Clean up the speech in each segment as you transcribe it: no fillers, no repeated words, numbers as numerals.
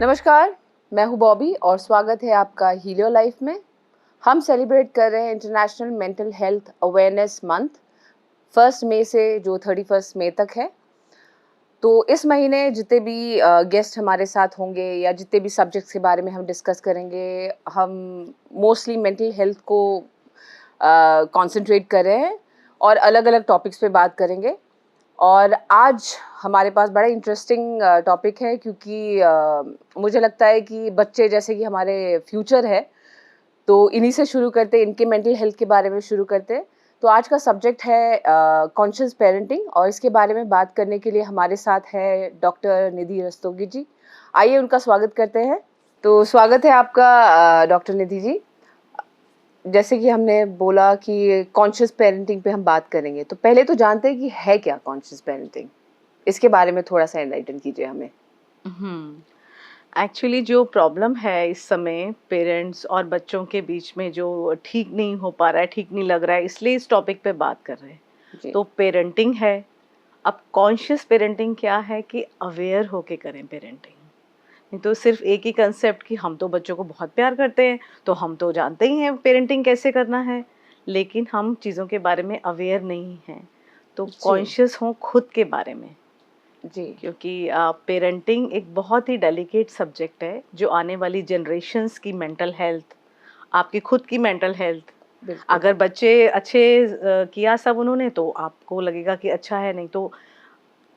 नमस्कार, मैं हूँ बॉबी और स्वागत है आपका हील योर लाइफ में। हम सेलिब्रेट कर रहे हैं international mental health awareness month 1 मई से जो 31 मई तक है। तो इस महीने जितने भी गेस्ट हमारे साथ होंगे या जितने भी सब्जेक्ट्स के बारे में हम डिस्कस करेंगे, हम मोस्टली मेंटल हेल्थ को कॉन्सेंट्रेट कर रहे हैं और अलग-अलग टॉपिक्स पे बात करेंगे। और आज हमारे पास बड़ा इंटरेस्टिंग टॉपिक है क्योंकि मुझे लगता है कि बच्चे जैसे कि हमारे फ्यूचर है, तो इन्हीं से शुरू करते हैं, इनके मेंटल हेल्थ के बारे में शुरू करते हैं। तो आज का सब्जेक्ट है कॉन्शियस पेरेंटिंग और इसके बारे में बात करने के लिए हमारे साथ है डॉक्टर निधि रस्तोगी जी। आइए उनका स्वागत करते हैं। तो स्वागत है आपका डॉक्टर निधि जी। जैसे कि हमने बोला कि कॉन्शियस पेरेंटिंग पे हम बात करेंगे, तो पहले तो जानते हैं कि है क्या कॉन्शियस पेरेंटिंग? इसके बारे में थोड़ा-सा एनलाइटन कीजिए हमें। एक्चुअली जो प्रॉब्लम है इस समय पेरेंट्स और बच्चों के बीच में जो ठीक नहीं हो पा रहा है, ठीक नहीं लग रहा है, इसलिए इस टॉपिक पे बात कर रहे हैं। जी। तो पेरेंटिंग है। अब कॉन्शियस पेरेंटिंग क्या है कि अवेयर होके करें पेरेंटिंग। नहीं तो सिर्फ एक ही कंसेप्ट कि हम तो बच्चों को बहुत प्यार करते हैं, तो हम तो जानते ही हैं पेरेंटिंग कैसे करना है, लेकिन हम चीज़ों के बारे में अवेयर नहीं हैं। तो जी। कॉन्शियस हों खुद के बारे में। जी। क्योंकि पेरेंटिंग एक बहुत ही डेलिकेट सब्जेक्ट है जो आने वाली जनरेशन्स की मेंटल हेल्थ, आपकी खुद की मेंटल हेल्थ, बिल्कुल। अगर बच्चे अच्छे किया सब उन्होंने तो आपको लगेगा कि अच्छा है, नहीं तो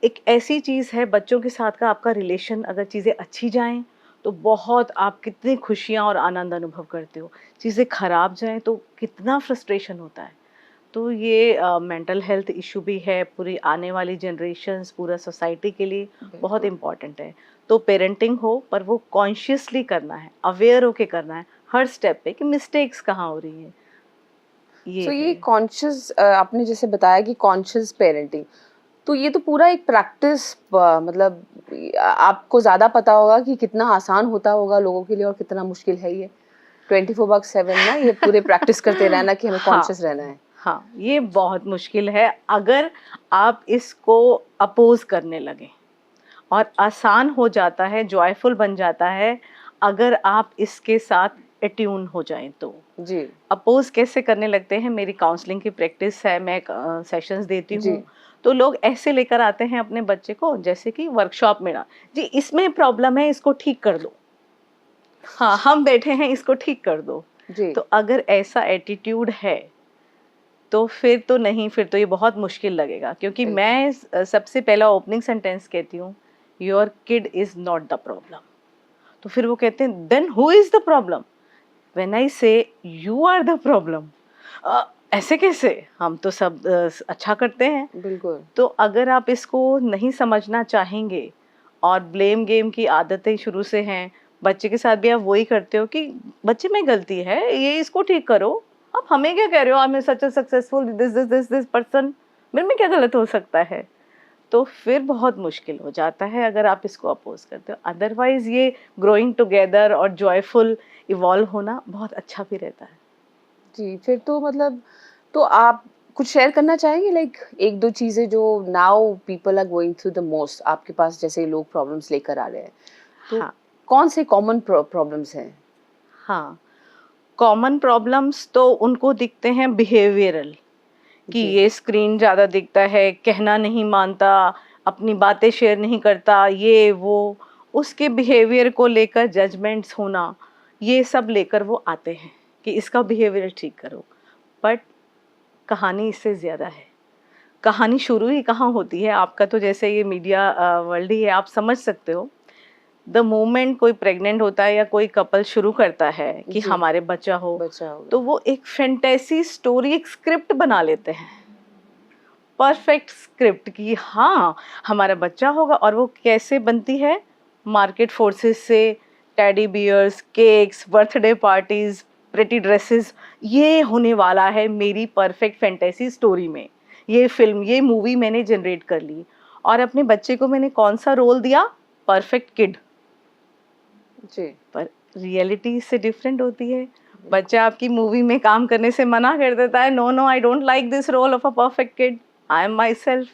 एक ऐसी चीज़ है बच्चों के साथ का आपका रिलेशन, अगर चीज़ें अच्छी जाएं तो बहुत आप कितनी खुशियाँ और आनंद अनुभव करते हो, चीज़ें खराब जाएं तो कितना फ्रस्ट्रेशन होता है। तो ये मेंटल हेल्थ इशू भी है, पूरी आने वाली जनरेशन्स, पूरा सोसाइटी के लिए बहुत बिल्कुल। इम्पॉर्टेंट है। तो पेरेंटिंग हो पर वो कॉन्शियसली करना है, अवेयर होके करना है हर स्टेप पे कि मिस्टेक्स कहाँ हो रही हैं, ये सो है। ये कॉन्शियस आपने जैसे बताया कि कॉन्शियस पेरेंटिंग, तो ये तो पूरा एक प्रैक्टिस मतलब आपको ज़्यादा पता होगा कि कितना आसान होता होगा लोगों के लिए और कितना मुश्किल है ये 24/7 ना ये पूरे प्रैक्टिस करते रहना कि हमें हाँ, कॉन्शियस रहना है। हाँ, ये बहुत मुश्किल है अगर आप इसको अपोज़ करने लगें, और आसान हो जाता है, जॉयफुल बन जाता है अगर आप इसके साथ अट्यून हो जाएँ तो। जी। अपोज़ कैसे करने लगते हैं, मेरी काउंसलिंग की प्रैक्टिस है, मैं सेशंस देती जी। हूँ, तो लोग ऐसे लेकर आते हैं अपने बच्चे को जैसे कि वर्कशॉप में ना, जी इसमें प्रॉब्लम है, इसको ठीक कर दो। हाँ, हम बैठे हैं, इसको ठीक कर दो। जी। तो अगर ऐसा एटीट्यूड है तो फिर तो नहीं, फिर तो ये बहुत मुश्किल लगेगा, क्योंकि बिल्कुल। मैं सबसे पहला ओपनिंग सेंटेंस कहती हूँ, your kid is not the problem. तो फिर वो कहते हैं then who is the problem? When I say you are the problem, ऐसे कैसे, हम तो सब अच्छा करते हैं। बिल्कुल। तो अगर आप इसको नहीं समझना चाहेंगे और ब्लेम गेम की आदतें शुरू से हैं, बच्चे के साथ भी आप वही करते हो कि बच्चे में गलती है, ये इसको ठीक करो, आप हमें क्या कह रहे हो, I am such a successful this this this this person, मेरे में क्या गलत हो सकता है। तो फिर बहुत मुश्किल हो जाता है अगर आप इसको अपोज करते हो। अदरवाइज ये ग्रोइंग टुगेदर और जॉयफुल इवॉल्व होना बहुत अच्छा भी रहता है। जी, फिर तो मतलब तो आप कुछ शेयर करना चाहेंगे लाइक 1-2 चीज़ें जो now people are going through the most आपके पास जैसे लोग प्रॉब्लम्स लेकर आ रहे हैं। तो हाँ, कौन से कॉमन प्रॉब्लम्स हैं? हाँ, कॉमन प्रॉब्लम्स तो उनको दिखते हैं बिहेवियरल, कि जी। ये स्क्रीन ज़्यादा दिखता है, कहना नहीं मानता, अपनी बातें शेयर नहीं करता, ये वो, उसके बिहेवियर को लेकर जजमेंट्स होना, ये सब लेकर वो आते हैं कि इसका बिहेवियर ठीक करो। बट कहानी इससे ज़्यादा है। कहानी शुरू ही कहाँ होती है, आपका तो जैसे ये मीडिया वर्ल्ड ही है, आप समझ सकते हो। द मोमेंट कोई प्रेग्नेंट होता है या कोई कपल शुरू करता है कि जी। हमारे बच्चा हो, बचा तो होगा। वो एक फैंटेसी स्टोरी, एक स्क्रिप्ट बना लेते हैं, परफेक्ट स्क्रिप्ट कि हाँ हमारा बच्चा होगा। और वो कैसे बनती है, मार्केट फोर्सेस से, teddy bears, cakes, birthday parties, pretty dresses, ये होने वाला है मेरी परफेक्ट फैंटेसी स्टोरी में। ये फिल्म, ये मूवी मैंने जनरेट कर ली, और अपने बच्चे को मैंने कौन सा रोल दिया, परफेक्ट किड। जी। पर रियलिटी इससे डिफरेंट होती है। बिल्कुल। बच्चा आपकी मूवी में काम करने से मना कर देता है, no no I don't like this role of a perfect kid, I am my self.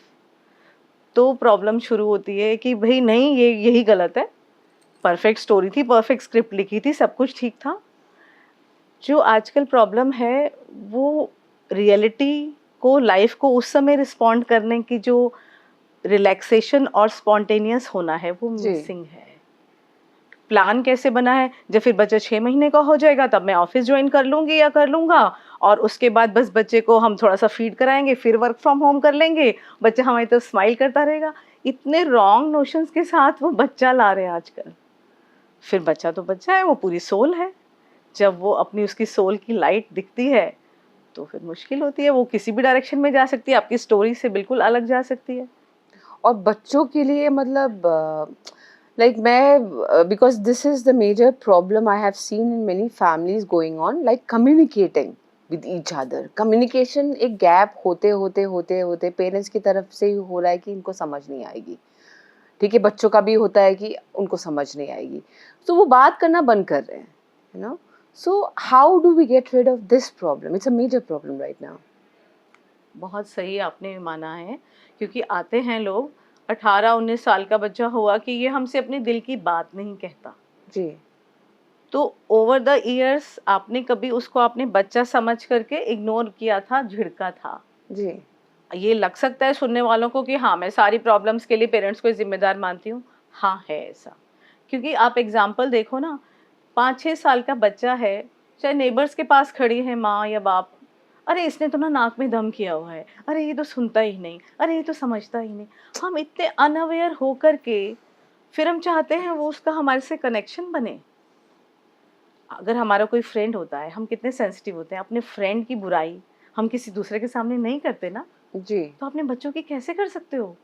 तो प्रॉब्लम शुरू होती है कि भाई नहीं, ये यही गलत है, परफेक्ट स्टोरी थी, परफेक्ट स्क्रिप्ट लिखी थी, सब कुछ ठीक था। जो आजकल प्रॉब्लम है वो रियलिटी को, लाइफ को उस समय रिस्पॉन्ड करने की जो रिलैक्सेशन और स्पॉन्टेनियस होना है वो जी। मिसिंग है। प्लान कैसे बना है, जब फिर बच्चा 6 महीने का हो जाएगा तब मैं ऑफिस ज्वाइन कर लूंगी या कर लूंगा, और उसके बाद बस बच्चे को हम थोड़ा सा फीड कराएंगे, फिर वर्क फ्रॉम होम कर लेंगे, बच्चा हमारी तरफ स्माइल करता रहेगा। इतने रॉन्ग नोशंस के साथ वो बच्चा ला रहे हैं आजकल। फिर बच्चा तो बच्चा है, वो पूरी सोल है। जब वो अपनी उसकी सोल की लाइट दिखती है तो फिर मुश्किल होती है, वो किसी भी डायरेक्शन में जा सकती है, आपकी स्टोरी से बिल्कुल अलग जा सकती है। और बच्चों के लिए मतलब लाइक मैं because this is the major problem I have seen in many families going on, like communicating with each other. Communication एक गैप होते होते होते होते पेरेंट्स की तरफ से ही हो रहा है कि इनको समझ नहीं आएगी। ठीक है, बच्चों का भी होता है कि उनको समझ नहीं आएगी, तो वो बात करना बंद कर रहे हैं, you know. So how do we get rid of this problem? It's a major problem right now. बहुत सही आपने माना है, क्योंकि आते हैं लोग, 18-19 साल का बच्चा हुआ कि ये हमसे अपने दिल की बात नहीं कहता। जी। तो ओवर द इयर्स आपने कभी उसको आपने बच्चा समझ करके इग्नोर किया था, झिड़का था। जी। ये लग सकता है सुनने वालों को कि हाँ, मैं सारी प्रॉब्लम्स के लिए पेरेंट्स को जिम्मेदार मानती हूँ। हाँ, है ऐसा। क्योंकि आप एग्जाम्पल देखो ना, 5-6 साल का बच्चा है, चाहे नेबर्स के पास खड़ी है माँ या बाप, अरे इसने तो ना नाक में दम किया हुआ है, अरे ये तो सुनता ही नहीं, अरे ये तो समझता ही नहीं। हम इतने अनअवेयर होकर के फिर हम चाहते हैं वो उसका हमारे से कनेक्शन बने। अगर हमारा कोई फ्रेंड होता है, हम कितने सेंसिटिव होते हैं, अपने फ्रेंड की बुराई हम किसी दूसरे के सामने नहीं करते ना, जी। तो अपने बच्चों की कैसे कर सकते हो?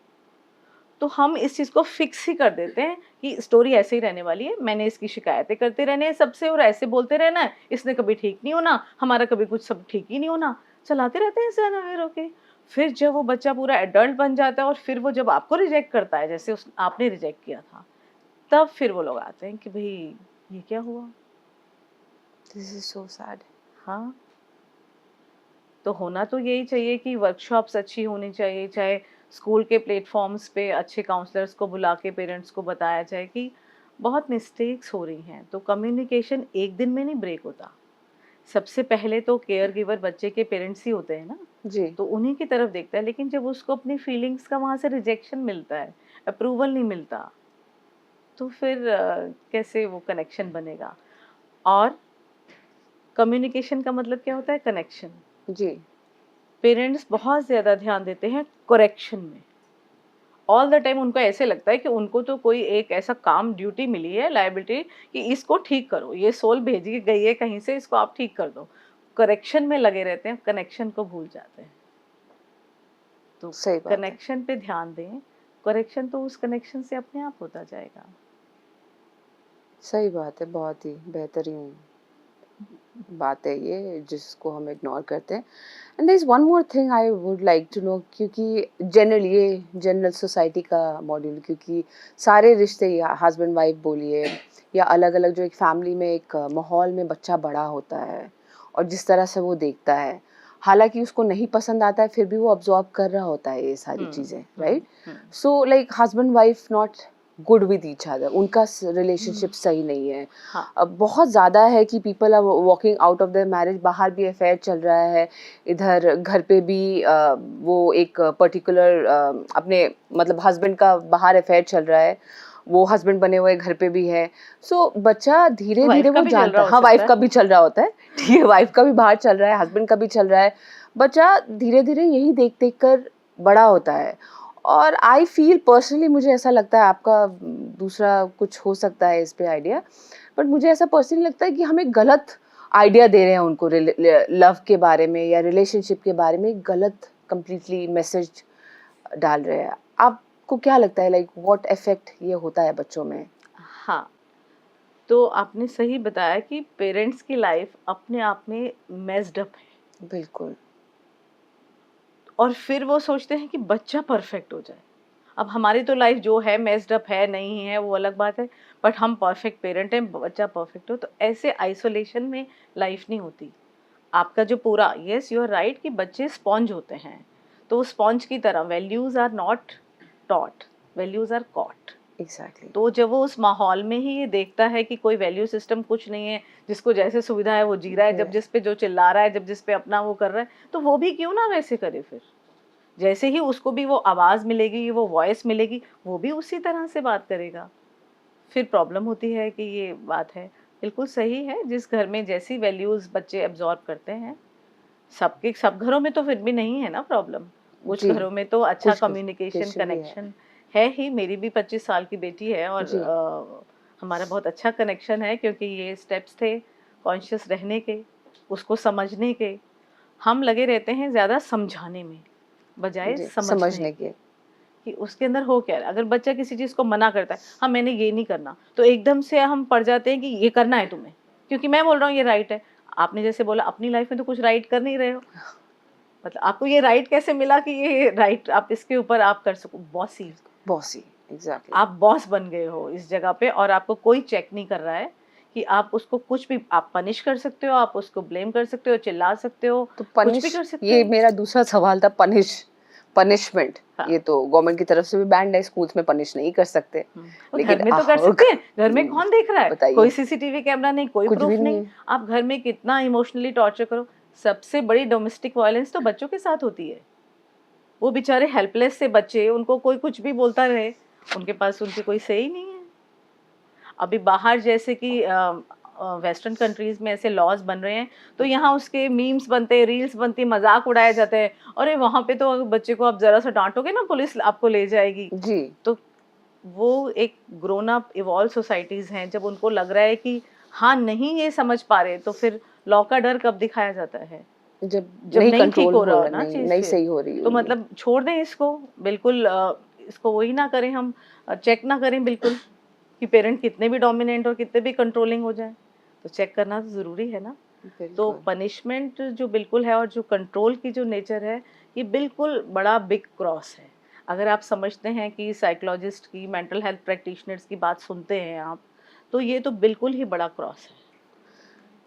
तो हम इस चीज़ को फिक्स ही कर देते हैं कि स्टोरी ऐसे ही रहने वाली है, मैंने इसकी शिकायतें करते रहने हैं सबसे और ऐसे बोलते रहना है, इसने कभी ठीक नहीं होना, हमारा कभी कुछ सब ठीक ही नहीं होना, चलाते रहते हैं ऐसे अनअवेयर होके। फिर जब वो बच्चा पूरा एडल्ट बन जाता है और फिर वो जब आपको रिजेक्ट करता है, जैसे उस आपने रिजेक्ट किया था, तब फिर वो लोग आते हैं कि भई ये क्या हुआ? This is so sad. हाँ। तो होना तो यही चाहिए कि वर्कशॉप्स अच्छी होनी चाहिए, चाहे स्कूल के प्लेटफॉर्म्स पे अच्छे काउंसलर्स को बुला के पेरेंट्स को बताया जाए कि बहुत मिस्टेक्स हो रही हैं, तो कम्युनिकेशन एक दिन में नहीं ब्रेक होता। सबसे पहले तो केयर गिवर बच्चे के पेरेंट्स ही होते हैं ना, जी। तो उन्हीं की तरफ देखता है, लेकिन जब उसको अपनी फीलिंग्स का वहाँ से रिजेक्शन मिलता है, अप्रूवल नहीं मिलता, तो फिर कैसे वो कनेक्शन बनेगा? और कम्युनिकेशन का मतलब क्या होता है? कनेक्शन। जी। पेरेंट्स बहुत ज़्यादा ध्यान देते हैं करेक्शन में। ऑल द टाइम उनको ऐसे लगता है कि उनको तो कोई एक ऐसा काम ड्यूटी मिली है, लायबिलिटी, कि इसको ठीक करो, ये सोल भेजी गई है कहीं से, इसको आप ठीक कर दो। करेक्शन में लगे रहते हैं, कनेक्शन को भूल जाते हैं। तो सही बात है। कनेक्शन पे ध्यान दें, करेक्शन तो उस कनेक्शन से अपने आप होता जाएगा। सही बात है, बहुत ही बेहतरीन बात है ये जिसको हम इग्नोर करते हैं। And there is one more thing I would like to know, क्योंकि जनरली ये जनरल सोसाइटी का मॉड्यूल, क्योंकि सारे रिश्ते या हस्बैंड वाइफ बोलिए या अलग अलग जो एक फैमिली में एक माहौल में बच्चा बड़ा होता है और जिस तरह से वो देखता है, हालांकि उसको नहीं पसंद आता है फिर भी वो अब्जॉर्ब कर रहा होता है ये सारी हुँ, चीज़ें, hmm, right? Hmm, so like husband wife not good with each other, उनका रिलेशनशिप हुँ। सही नहीं है। हाँ, बहुत ज़्यादा है कि people are walking out of their marriage, बाहर भी अफेयर चल रहा है, इधर घर पे भी वो एक पर्टिकुलर अपने मतलब हस्बैंड का बाहर अफेयर चल रहा है, वो हस्बैंड बने हुए घर पे भी है। सो बच्चा धीरे धीरे वाइफ़ का वो भी चल जानता रहा है, हो हाँ सकता वाइफ है। का भी चल रहा होता है ठीक है, वाइफ का भी बाहर चल रहा है, हस्बैंड का भी चल रहा है। बच्चा धीरे धीरे यही देख देख कर बड़ा होता है। और आई फील पर्सनली, मुझे ऐसा लगता है, आपका दूसरा कुछ हो सकता है इस पे आइडिया, बट मुझे ऐसा पर्सनली लगता है कि हम एक गलत आइडिया दे रहे हैं उनको लव के बारे में या रिलेशनशिप के बारे में, एक गलत कंप्लीटली मैसेज डाल रहे हैं। आपको क्या लगता है, लाइक व्हाट इफेक्ट ये होता है बच्चों में? हाँ, तो आपने सही बताया कि पेरेंट्स की लाइफ़ अपने आप में मेस्ड अप है। बिल्कुल। और फिर वो सोचते हैं कि बच्चा परफेक्ट हो जाए। अब हमारी तो लाइफ जो है मेस्ड अप है, नहीं है, वो अलग बात है, बट हम परफेक्ट पेरेंट हैं, बच्चा परफेक्ट हो, तो ऐसे आइसोलेशन में लाइफ नहीं होती। आपका जो पूरा, यस यू आर राइट, कि बच्चे स्पॉन्ज होते हैं, तो स्पॉन्ज की तरह values are not taught, values are caught. Exactly. तो जब वो उस माहौल में ही ये देखता है कि कोई वैल्यू सिस्टम कुछ नहीं है, जिसको जैसे सुविधा है वो जी रहा है, जब जिस पे जो चिल्ला रहा है, जब जिस पे अपना वो कर रहा है, तो वो भी क्यों ना वैसे करे फिर। जैसे ही उसको भी वो आवाज मिलेगी, वो वॉइस मिलेगी, वो भी उसी तरह से बात करेगा। फिर प्रॉब्लम होती है कि ये बात है। बिल्कुल सही है, जिस घर में जैसी वैल्यूज बच्चे एब्जॉर्ब करते हैं, सबके सब घरों में तो फिर भी नहीं है ना प्रॉब्लम। कुछ जी, घरों में तो अच्छा कुछ कम्युनिकेशन क्वेश्चन भी है। कनेक्शन है ही। मेरी भी 25 साल की बेटी है और जी, हमारा बहुत अच्छा कनेक्शन है, क्योंकि ये स्टेप्स थे कॉन्शियस रहने के, उसको समझने के। हम लगे रहते हैं ज़्यादा समझाने में बजाय जी, समझने समझने के, के। कि उसके अंदर हो क्या रहा है। अगर बच्चा किसी चीज़ को मना करता है, हाँ मैंने ये नहीं करना, तो एकदम से हम पड़ जाते हैं कि ये करना है तुम्हें, क्योंकि मैं बोल रहा हूँ ये राइट है। आपने जैसे बोला अपनी लाइफ में तो कुछ राइट कर नहीं रहे हो, मतलब आपको ये राइट कैसे मिला कि ये राइट आप इसके ऊपर आप कर सको। Bossy, bossy, exactly. आप बॉस बन गए हो इस जगह पे, और आपको कोई चेक नहीं कर रहा है कि आप उसको कुछ भी आप पनिश कर सकते हो, आप उसको ब्लेम कर सकते हो, चिल्ला सकते हो, तो कुछ भी पनिश, कर सकते ये हो। मेरा दूसरा सवाल था, पनिशमेंट। हाँ। ये तो गवर्नमेंट की तरफ से भी बैंड है, स्कूल्स में पनिश नहीं कर सकते। और घर लेकिन में तो कर सकते हैं, घर में कौन देख रहा है, कोई बताइए, सीसीटीवी कैमरा नहीं, कोई कुछ भी प्रूफ नहीं नहीं। है। आप घर में कितना इमोशनली टॉर्चर करो। सबसे बड़ी डोमेस्टिक वायलेंस तो बच्चों के साथ होती है। वो बेचारे हेल्पलेस से बच्चे, उनको कोई कुछ भी बोलता रहे, उनके पास उनकी कोई सही ही नहीं है। अभी बाहर जैसे कि वेस्टर्न कंट्रीज में ऐसे लॉज बन रहे हैं, तो यहाँ उसके मीम्स बनते हैं, रील्स बनती है, मजाक उड़ाया जाता है। अरे वहां पे तो अगर बच्चे को आप जरा सा डांटोगे ना, पुलिस आपको ले जाएगी। जी, तो वो एक ग्रोन अप इवॉल्व सोसाइटीज हैं, जब उनको लग रहा है कि हाँ नहीं ये समझ पा रहे, तो फिर लॉ का डर कब दिखाया जाता है, जब जब नहीं नहीं ठीक कंट्रोल हो हो रहा हो रहा, ना नहीं चीज नहीं फिर। सही हो रही तो होगी। मतलब छोड़ दें इसको, बिल्कुल इसको वही ना करें हम, चेक ना करें बिल्कुल, कि पेरेंट कितने भी डोमिनेंट और कितने भी कंट्रोलिंग हो जाए, तो चेक करना तो जरूरी है ना। तो बिल्कुल। पनिशमेंट जो बिल्कुल है, और जो कंट्रोल की जो नेचर है, ये बिल्कुल बड़ा बिग क्रॉस है। अगर आप समझते हैं कि साइकोलॉजिस्ट की, मेंटल हेल्थ प्रैक्टिशनर्स की बात सुनते हैं आप, तो ये तो बिल्कुल ही बड़ा क्रॉस है।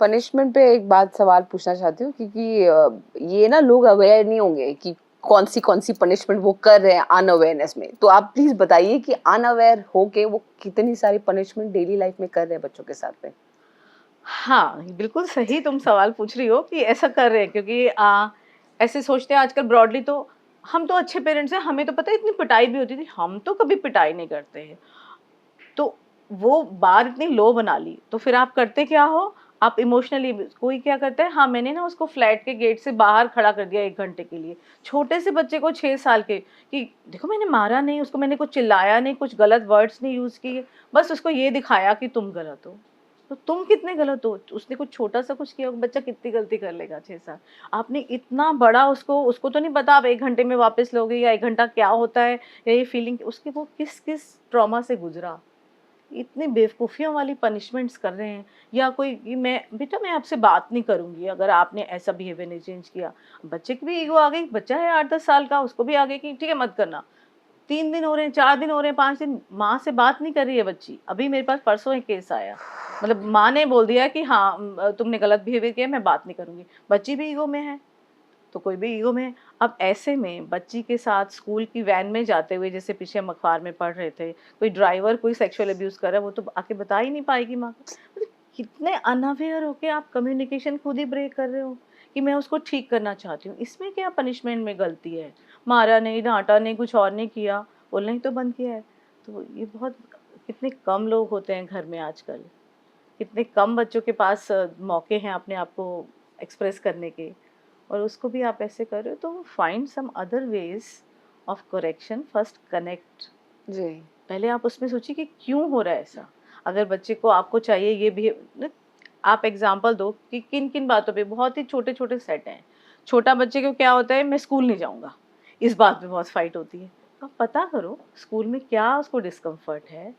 पनिशमेंट पे एक बात सवाल पूछना चाहती हूँ, क्योंकि ये ना लोग अवेयर नहीं होंगे कि कौन सी पनिशमेंट वो कर रहे हैं अनअवेयरनेस में। तो आप प्लीज बताइए कि अनअवेयर होके वो कितनी सारी पनिशमेंट डेली लाइफ में कर रहे हैं बच्चों के साथ में। हाँ, बिल्कुल सही तुम सवाल पूछ रही हो कि ऐसा कर रहे हैं, क्योंकि ऐसे सोचते हैं आजकल ब्रॉडली, तो हम तो अच्छे पेरेंट्स हैं, हमें तो पता है इतनी पिटाई भी होती थी, हम तो कभी पिटाई नहीं करते हैं। तो वो बार इतनी लो बना ली, तो फिर आप करते क्या हो, आप इमोशनली, कोई क्या करता है, हाँ मैंने ना उसको फ्लैट के गेट से बाहर खड़ा कर दिया 1 घंटे के लिए। छोटे से बच्चे को 6 साल के, कि देखो मैंने मारा नहीं उसको, मैंने कुछ चिल्लाया नहीं, कुछ गलत वर्ड्स नहीं यूज़ किए, बस उसको ये दिखाया कि तुम गलत हो। तो तुम कितने गलत हो? उसने कुछ छोटा सा कुछ किया होगा, बच्चा कितनी गलती कर लेगा 6 साल। आपने इतना बड़ा, उसको उसको तो नहीं पता आप 1 घंटे में वापस लोगे, या 1 घंटा क्या होता है, या ये फीलिंग उसके, वो किस-किस ट्रॉमा से गुज़रा। इतनी बेवकूफ़ियों वाली पनिशमेंट्स कर रहे हैं। या कोई कि मैं बेटा मैं आपसे बात नहीं करूँगी अगर आपने ऐसा बिहेवियर नहीं चेंज किया। बच्चे की भी ईगो आ गई, बच्चा है 8-10 साल का, उसको भी आ गई कि ठीक है मत करना। 3 दिन हो रहे हैं, 4 दिन हो रहे हैं, 5 दिन माँ से बात नहीं कर रही है बच्ची। अभी मेरे पास परसों एक केस आया। मतलब माँ ने बोल दिया कि हाँ तुमने गलत बिहेवियर किया, मैं बात नहीं करूँगी। बच्ची भी ईगो में है। तो कोई भी ईगो में। अब ऐसे में बच्ची के साथ स्कूल की वैन में जाते हुए, जैसे पीछे हम अखबार में पढ़ रहे थे, कोई ड्राइवर कोई सेक्सुअल अब्यूज कर रहा है, वो तो आके बता ही नहीं पाएगी माँ को। मतलब कितने अनअवेयर होके आप कम्युनिकेशन खुद ही ब्रेक कर रहे हो कि मैं उसको ठीक करना चाहती हूँ। इसमें क्या पनिशमेंट में गलती है? मारा नहीं, डांटा नहीं, कुछ और नहीं किया, बोलना ही तो बंद किया है। तो ये बहुत, कितने कम लोग होते हैं घर में आजकल, कितने कम बच्चों के पास मौके हैं अपने आप को एक्सप्रेस करने के, और उसको भी आप ऐसे कर रहे हो। तो find some other ways of correction, first connect. जी, पहले आप उसमें सोचिए कि क्यों हो रहा है ऐसा। अगर बच्चे को आपको चाहिए ये भी, आप एग्जाम्पल दो कि किन किन बातों पे। बहुत ही छोटे छोटे सेट हैं। छोटा बच्चे को क्या होता है, मैं स्कूल नहीं जाऊंगा, इस बात पे बहुत फाइट होती है। तो आप पता करो स्कूल में क्या उसको डिस्कम्फर्ट है,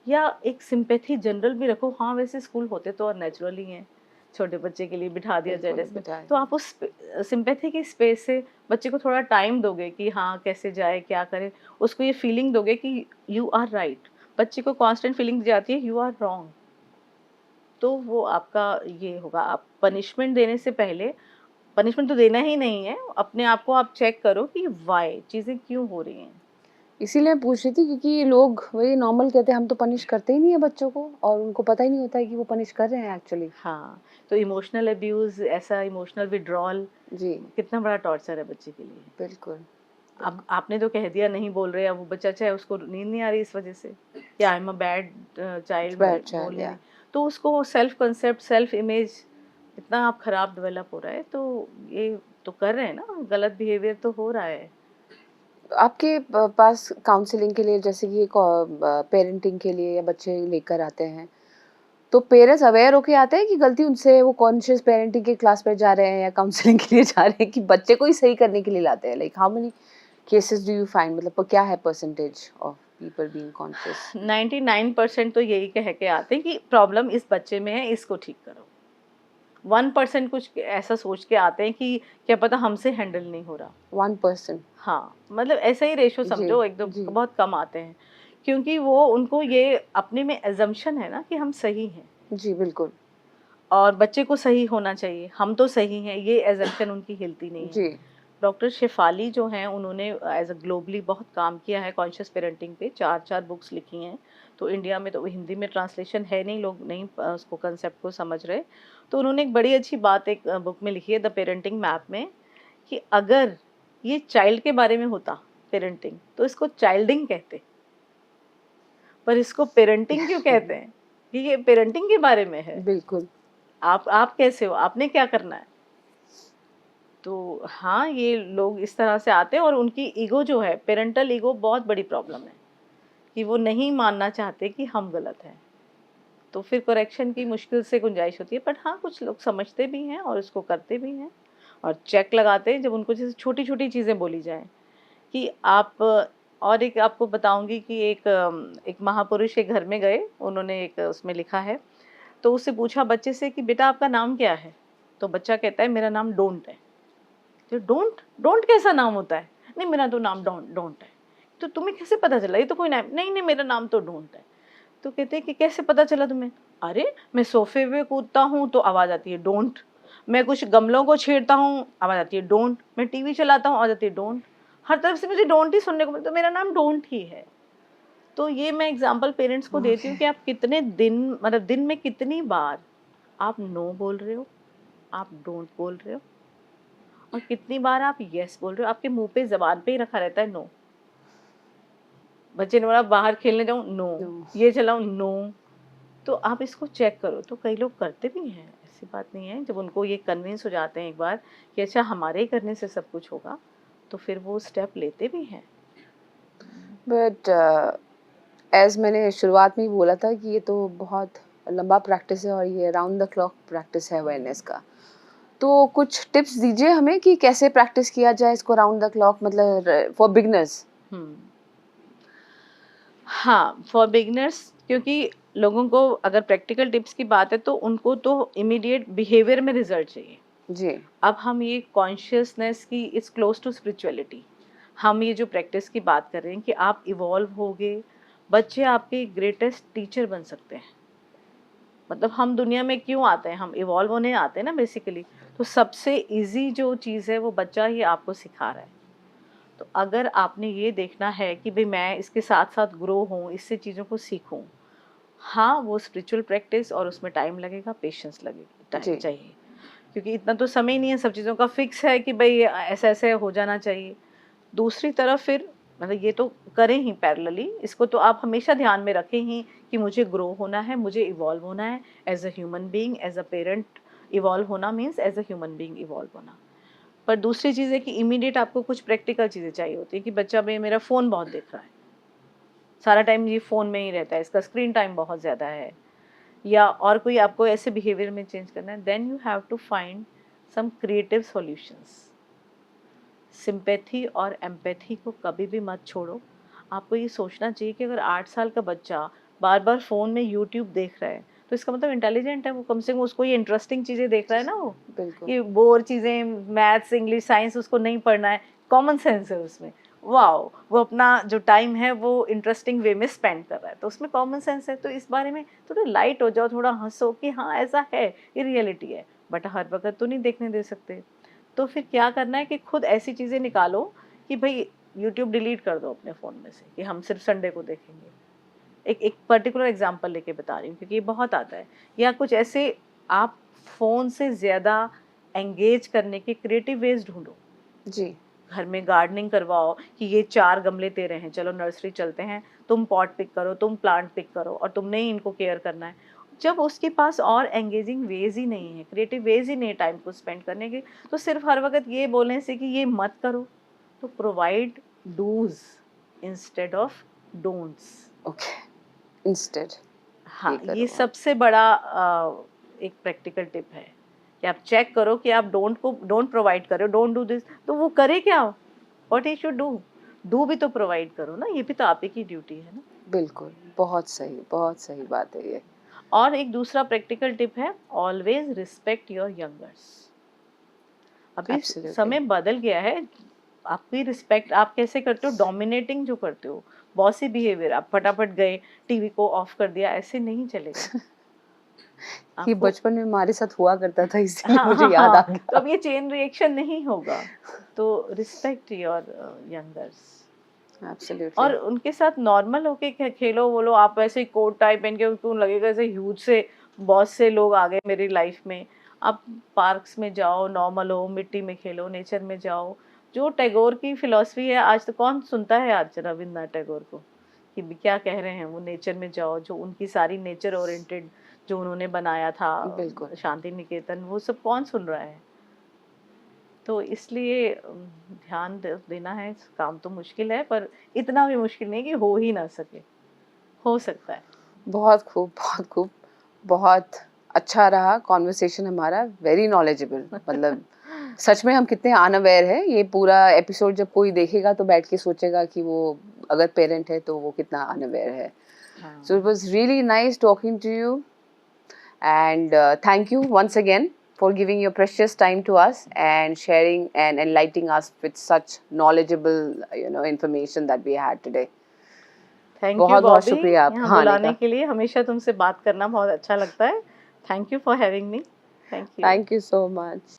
या एक सिंपैथी जनरल भी रखो। हाँ वैसे स्कूल होते तो और नेचुरल ही हैं, छोटे बच्चे के लिए बिठा दिया जाए बिल्कुल डेस्क में। बताएं। तो आप उस सिंपैथी की स्पेस से बच्चे को थोड़ा टाइम दोगे कि हाँ कैसे जाए, क्या करे, उसको ये फीलिंग दोगे कि यू आर राइट। बच्चे को कांस्टेंट फीलिंग जाती है यू आर रॉन्ग, तो वो आपका ये होगा। आप पनिशमेंट देने से पहले, पनिशमेंट तो देना ही नहीं है, अपने आप को आप चेक करो कि वाई चीज़ें क्यों हो रही हैं। इसीलिए मैं पूछ रही थी क्योंकि लोग वही नॉर्मल कहते हैं हम तो पनिश करते ही नहीं है बच्चों को और उनको पता ही नहीं होता है कि वो पनिश कर रहे हैं एक्चुअली। हाँ, तो इमोशनल अब्यूज़, ऐसा इमोशनल विथड्रॉल जी, कितना बड़ा टॉर्चर है बच्चे के लिए। बिल्कुल, अब बिल्कुल। आपने तो कह दिया नहीं बोल रहे, अब वो बच्चा चाहे उसको नींद नहीं आ रही इस वजह से, या I am a bad child, मैं बैड बोल चाइल्ड नहीं या रही, तो उसको सेल्फ कंसेप्ट, सेल्फ इमेज इतना आप खराब डेवलप हो रहा है, तो ये तो कर रहे हैं ना, गलत बिहेवियर तो हो रहा है। आपके पास काउंसलिंग के लिए जैसे कि पेरेंटिंग के लिए या बच्चे लेकर आते हैं, तो पेरेंट्स अवेयर होके आते हैं कि गलती उनसे वो कॉन्शियस पेरेंटिंग की क्लास पे जा रहे हैं या काउंसलिंग के लिए जा रहे हैं कि बच्चे को ही सही करने के लिए लाते हैं? Like how many cases do you find, मतलब क्या है percentage of people being conscious? 99% तो यही कह के आते हैं कि प्रॉब्लम इस बच्चे में है, इसको ठीक करो। 1% कुछ ऐसा सोच के आते हैं कि क्या पता हमसे हैंडल नहीं हो रहा। 1%? हाँ, मतलब ऐसा ही रेशो जी, समझो, एकदम जी, बहुत कम आते हैं, क्योंकि वो उनको ये अपने में अज़म्पशन है ना कि हम सही हैं जी, बिल्कुल। और बच्चे को सही होना चाहिए, हम तो सही हैं, ये अज़म्पशन उनकी हिलती नहीं है। जी, डॉक्टर शेफाली जो हैं, उन्होंने एज़ अ ग्लोबली बहुत काम किया है कॉन्शियस पेरेंटिंग पे, 4-4 बुक्स लिखी हैं। तो इंडिया में तो हिंदी में ट्रांसलेशन है नहीं, लोग नहीं उसको कंसेप्ट को समझ रहे। तो उन्होंने एक बड़ी अच्छी बात एक बुक में लिखी है, द पेरेंटिंग मैप में, कि अगर ये चाइल्ड के बारे में होता पेरेंटिंग, तो इसको चाइल्डिंग कहते, पर इसको पेरेंटिंग क्यों कहते हैं? कि ये पेरेंटिंग के बारे में है। बिल्कुल। आप कैसे हो? आपने क्या करना है? तो हाँ, ये लोग इस तरह से आते हैं और उनकी ईगो जो है, पेरेंटल ईगो बहुत बड़ी प्रॉब्लम है, कि वो नहीं मानना चाहते कि हम गलत हैं। तो फिर करेक्शन की मुश्किल से गुंजाइश होती है, बट हाँ, कुछ लोग समझते भी हैं और उसको करते भी हैं और चेक लगाते हैं जब उनको जैसे छोटी-छोटी चीज़ें बोली जाएँ कि आप, और एक आपको बताऊँगी कि एक महापुरुष के घर में गए, उन्होंने एक उसमें लिखा है, तो उससे पूछा बच्चे से कि बेटा आपका नाम क्या है? तो बच्चा कहता है मेरा नाम डोंट है। तो डोंट डोंट कैसा नाम होता है? नहीं मेरा तो नाम डोंट डोंट है। तो तुम्हें कैसे पता चला? ये तो कोई नाम नहीं, नहीं मेरा नाम तो डोंट है। तो कहते हैं कि कैसे पता चला तुम्हें? अरे! मैं सोफ़े पे कूदता हूँ तो आवाज़ आती है डोंट। मैं कुछ गमलों को छेड़ता हूँ, आवाज़ आती है डोंट। मैं टीवी चलाता हूँ, आवाज़ आती है डोंट। हर तरफ से मुझे डोंट ही सुनने को मिलता है, तो मेरा नाम डोंट ही है। तो ये मैं एग्ज़ाम्पल पेरेंट्स को देती ओके। हूँ कि आप कितने दिन, मतलब दिन में कितनी बार आप नो बोल रहे हो, आप डोंट बोल रहे हो और कितनी बार आप येस बोल रहे हो। आपके मुँह पे ज़बान पे ही रखा रहता है नो। बच्चे ने बोला बाहर खेलने जाऊँ, नो। नो। ये चलाऊँ, नो। तो आप इसको चेक करो, तो कई लोग करते भी हैं, ऐसी बात नहीं है। जब उनको ये कन्विंस हो जाते हैं एक बार कि अच्छा हमारे ही करने से सब कुछ होगा, तो फिर वो स्टेप लेते भी हैं। बट एज़ मैंने शुरुआत में ही बोला था कि ये तो बहुत लंबा प्रैक्टिस है और ये राउंड द क्लॉक प्रैक्टिस है अवेयरनेस का। तो कुछ टिप्स दीजिए हमें कि कैसे प्रैक्टिस किया जाए इसको राउंड द क्लॉक, मतलब फॉर बिगिनर्स? हुँ। हाँ, फॉर बिगिनर्स, क्योंकि लोगों को अगर प्रैक्टिकल टिप्स की बात है तो उनको तो इमीडिएट बिहेवियर में रिज़ल्ट चाहिए। जी, अब हम ये कॉन्शियसनेस की इज़ क्लोज टू स्पिरिचुअलिटी। हम ये जो प्रैक्टिस की बात कर रहे हैं कि आप इवॉल्व होगे, बच्चे आपके ग्रेटेस्ट टीचर बन सकते हैं। मतलब हम दुनिया में क्यों आते हैं? हम इवॉल्व होने आते हैं ना बेसिकली। तो सबसे ईज़ी जो चीज़ है वो बच्चा ही आपको सिखा रहा है। तो अगर आपने ये देखना है कि भई मैं इसके साथ-साथ ग्रो हूँ, इससे चीज़ों को सीखूँ। हाँ, वो स्पिरिचुअल प्रैक्टिस और उसमें टाइम लगेगा, पेशेंस लगेगी, टाइम जी, चाहिए। क्योंकि इतना तो समय ही नहीं है सब चीज़ों का फिक्स है कि भई ऐसे-ऐसे हो जाना चाहिए। दूसरी तरफ फिर मतलब ये तो करें ही पैरेलली, इसको तो आप हमेशा ध्यान में रखें ही कि मुझे ग्रो होना है, मुझे इवॉल्व होना है as a human being, as a parent evolve होना means as a human being evolve होना। पर दूसरी चीज़ है कि इमीडिएट आपको कुछ प्रैक्टिकल चीज़ें चाहिए होती हैं कि बच्चा भई मेरा फ़ोन बहुत देख रहा है, सारा टाइम ये फ़ोन में ही रहता है, इसका स्क्रीन टाइम बहुत ज़्यादा है, या और कोई आपको ऐसे बिहेवियर में चेंज करना है, then you have to find some creative solutions. Sympathy और एम्पैथी को कभी भी मत छोड़ो। आपको ये सोचना चाहिए कि अगर 8 साल का बच्चा बार-बार फ़ोन में यूट्यूब देख रहा है, तो इसका मतलब इंटेलिजेंट है वो, कम से कम उसको ये इंटरेस्टिंग चीज़ें देख रहा है ना वो। बिल्कुल। ये बोर चीज़ें, मैथ्स, इंग्लिश, साइंस उसको नहीं पढ़ना है, कॉमन सेंस है उसमें। वॉव! वो अपना जो टाइम है वो इंटरेस्टिंग वे में स्पेंड कर रहा है, तो उसमें कॉमन सेंस है। तो इस बारे में थोड़ा लाइट हो जाओ, थोड़ा हँसो कि हाँ, ऐसा है, ये रियलिटी है, बट हर वक़्त तो नहीं देखने दे सकते। तो फिर क्या करना है कि खुद ऐसी चीज़ें निकालो कि भई यूट्यूब डिलीट कर दो अपने फ़ोन में से कि हम सिर्फ संडे को देखेंगे। एक पर्टिकुलर एग्जांपल लेके बता रही हूँ क्योंकि ये बहुत आता है। या कुछ ऐसे आप फ़ोन से ज़्यादा एंगेज करने के क्रिएटिव वेज ढूंढो। जी। घर में गार्डनिंग करवाओ कि ये 4 गमले तेरे हैं, चलो नर्सरी चलते हैं, तुम पॉट पिक करो, तुम प्लांट पिक करो और तुमने ही इनको केयर करना है। जब उसके पास और एंगेजिंग वेज ही नहीं है, क्रिएटिव वेज ही नहीं है टाइम को स्पेंड करने के, तो सिर्फ हर वक्त ये बोलने से कि ये मत करो, तो provide dos instead of don'ts. Okay, instead ये हाँ, ये करो आप। सबसे बड़ा एक प्रैक्टिकल टिप है कि आप चेक करो कि आप डोंट प्रोवाइड कर रहे हो, डोंट डू दिस, तो वो करे क्या, व्हाट ही शुड डू भी तो प्रोवाइड करो ना, ये भी तो आप ही की ड्यूटी है ना। बिल्कुल, बहुत सही बात है ये। और एक दूसरा प्रैक्टिकल टिप है, ऑलवेज रिस्पेक्ट योर यंगर्स। अभी एब्सोल्युटली। समय बदल गया है, आपकी रिस्पेक्ट आप कैसे करते हो, डोमिनेटिंग जो करते हो, बॉसी बिहेवियर, आप फटाफट गए टीवी को ऑफ कर दिया, ऐसे नहीं चलेगा। ये आपको बचपन में हमारे साथ हुआ करता था, इसलिए हाँ मुझे हाँ याद आ हाँ, तो गया। अब ये चेन रिएक्शन नहीं होगा। तो रिस्पेक्ट योर यंगर्स एब्सोल्युटली। और उनके साथ नॉर्मल होके खेलो बोलो। आप ऐसे कोट टाई पहन के उनको लगेगा जैसे ह्यूज से बहुत से लोग आ गए मेरी लाइफ में। आप पार्क्स में जाओ, नॉर्मल हो, मिट्टी में खेलो, नेचर में जाओ। जो टैगोर की फिलॉसफी है, आज तो कौन सुनता है आज रविन्द्रनाथ टैगोर को कि क्या कह रहे हैं वो, नेचर में जाओ, जो उनकी सारी नेचर ओरिएंटेड जो उन्होंने बनाया था बिल्कुल। शांति निकेतन, वो सब कौन सुन रहा है। तो इसलिए ध्यान देना है। काम तो मुश्किल है पर इतना भी मुश्किल नहीं कि हो ही ना सके, हो सकता है। बहुत खूब, बहुत खूब। बहुत अच्छा रहा कॉन्वर्सेशन हमारा, वेरी नॉलेजेबल। मतलब सच में हम कितने अनअवेयर हैं। ये पूरा एपिसोड जब कोई देखेगा तो बैठ के सोचेगा कि वो अगर पेरेंट है तो वो कितना अनअवेयर है। So it was really nice talking to you and thank you once again for giving your precious time to us and sharing and enlightening us with such knowledgeable information that we had today. Thank you बहुत बहुत बॉबी, शुक्रिया यहाँ आपका आने बुलाने का। के लिए। हमेशा तुमसे बात करना बहुत अच्छा लगता है। Thank you for having me. Thank you. Thank you so much.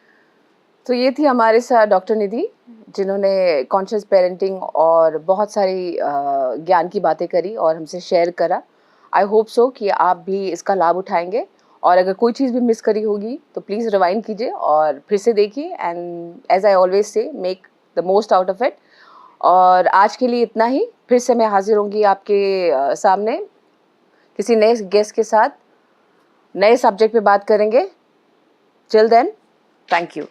तो ये थी हमारे साथ डॉक्टर निधि, जिन्होंने कॉन्शियस पेरेंटिंग और बहुत सारी ज्ञान की बातें करी और हमसे शेयर करा। आई होप सो कि आप भी इसका लाभ उठाएंगे और अगर कोई चीज़ भी मिस करी होगी तो प्लीज़ रिवाइंड कीजिए और फिर से देखिए and as I always say make the most out of it. और आज के लिए इतना ही। फिर से मैं हाजिर होंगी आपके सामने किसी नए गेस्ट के साथ, नए सब्जेक्ट पे बात करेंगे। Till then, thank you.